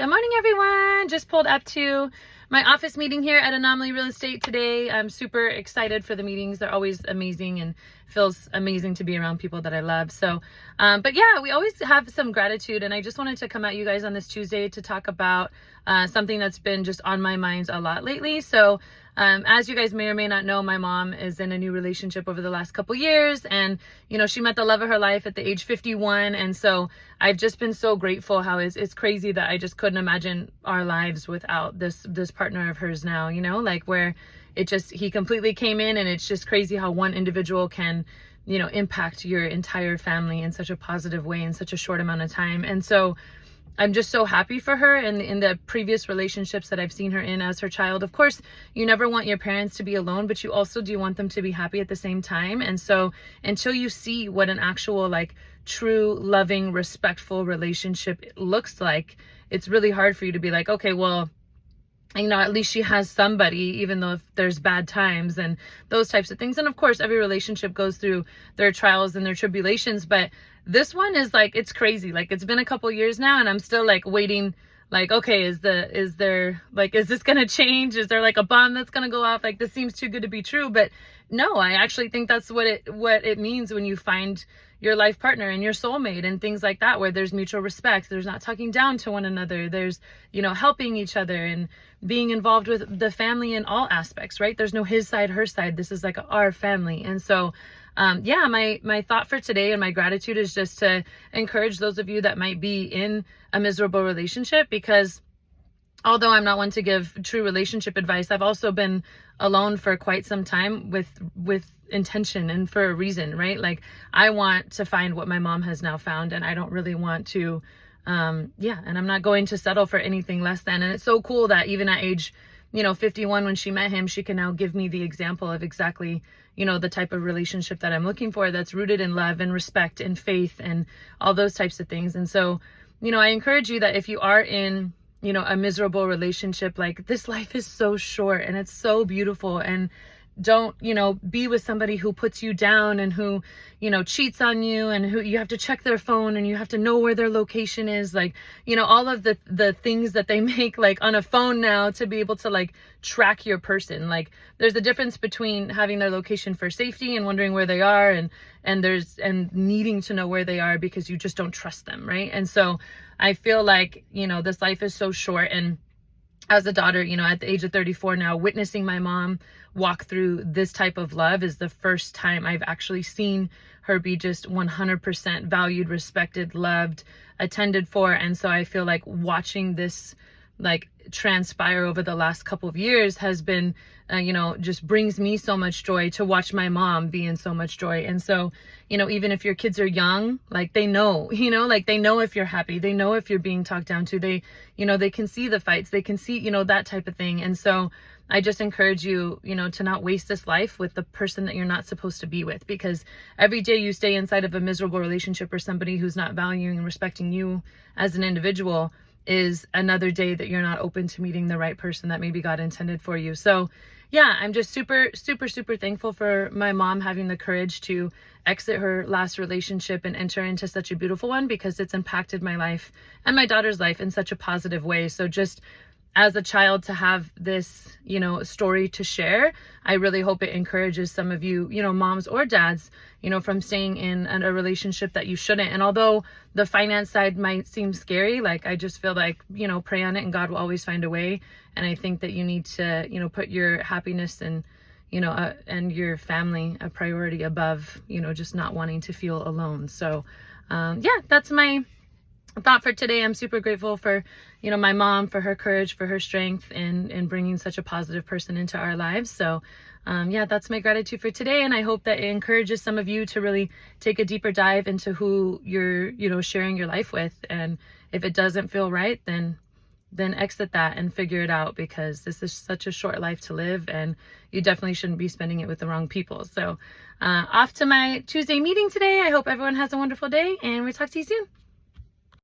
Good morning, everyone. Just pulled up to my office meeting here at Anomaly Real Estate today. I'm super excited for the meetings. They're always amazing and feels amazing to be around people that I love. So, but yeah, we always have some gratitude, and I just wanted to come at you guys on this Tuesday to talk about something that's been just on my mind a lot lately. So, as you guys may or may not know, my mom is in a new relationship over the last couple years, and she met the love of her life at the age 51. And so I've just been so grateful how it's crazy that I just couldn't imagine our lives without this partner of hers now, like where he completely came in, and it's just crazy how one individual can, impact your entire family in such a positive way in such a short amount of time. And so I'm just so happy for her, and in the previous relationships that I've seen her in as her child. Of course, you never want your parents to be alone, but you also do want them to be happy at the same time. And so until you see what an actual, true, loving, respectful relationship looks like, it's really hard for you to be like, okay, well, at least she has somebody, even though if there's bad times and those types of things. And of course, every relationship goes through their trials and their tribulations, but this one is it's crazy. It's been a couple years now, and I'm still waiting, okay, is this going to change? Is there a bomb that's going to go off? This seems too good to be true. But no, I actually think that's what it means when you find your life partner and your soulmate and things like that, where there's mutual respect, there's not talking down to one another, there's, helping each other and being involved with the family in all aspects, right? There's no his side, her side. This is our family. And so, my thought for today and my gratitude is just to encourage those of you that might be in a miserable relationship, because although I'm not one to give true relationship advice, I've also been alone for quite some time with intention and for a reason, right? I want to find what my mom has now found, and I don't really want to, and I'm not going to settle for anything less than. And it's so cool that even at age, 51, when she met him, she can now give me the example of exactly, the type of relationship that I'm looking for, that's rooted in love and respect and faith and all those types of things. And so, I encourage you that if you are in, a miserable relationship, this life is so short and it's so beautiful, and don't, be with somebody who puts you down and who, cheats on you, and who you have to check their phone and you have to know where their location is. All of the things that they make on a phone now to be able to track your person. There's a difference between having their location for safety and wondering where they are, and needing to know where they are because you just don't trust them, right? And so I feel this life is so short. And as a daughter, at the age of 34 now, witnessing my mom walk through this type of love is the first time I've actually seen her be just 100% valued, respected, loved, attended for. And so I feel watching this transpire over the last couple of years has been, just brings me so much joy to watch my mom be in so much joy. And so, even if your kids are young, they know, they know if you're happy, they know if you're being talked down to, they can see the fights, they can see, that type of thing. And so I just encourage you, to not waste this life with the person that you're not supposed to be with, because every day you stay inside of a miserable relationship or somebody who's not valuing and respecting you as an individual is another day that you're not open to meeting the right person that maybe God intended for you. So yeah, I'm just super, super, super thankful for my mom having the courage to exit her last relationship and enter into such a beautiful one, because it's impacted my life and my daughter's life in such a positive way. So just as a child to have this, story to share, I really hope it encourages some of you, moms or dads, from staying in a relationship that you shouldn't. And although the finance side might seem scary, I just feel pray on it and God will always find a way. And I think that you need to, put your happiness and, and your family a priority above, just not wanting to feel alone. So, that's my thought for today. I'm super grateful for, my mom, for her courage, for her strength, and bringing such a positive person into our lives. So, that's my gratitude for today. And I hope that it encourages some of you to really take a deeper dive into who you're, sharing your life with. And if it doesn't feel right, then exit that and figure it out, because this is such a short life to live, and you definitely shouldn't be spending it with the wrong people. So, off to my Tuesday meeting today. I hope everyone has a wonderful day, and we'll talk to you soon.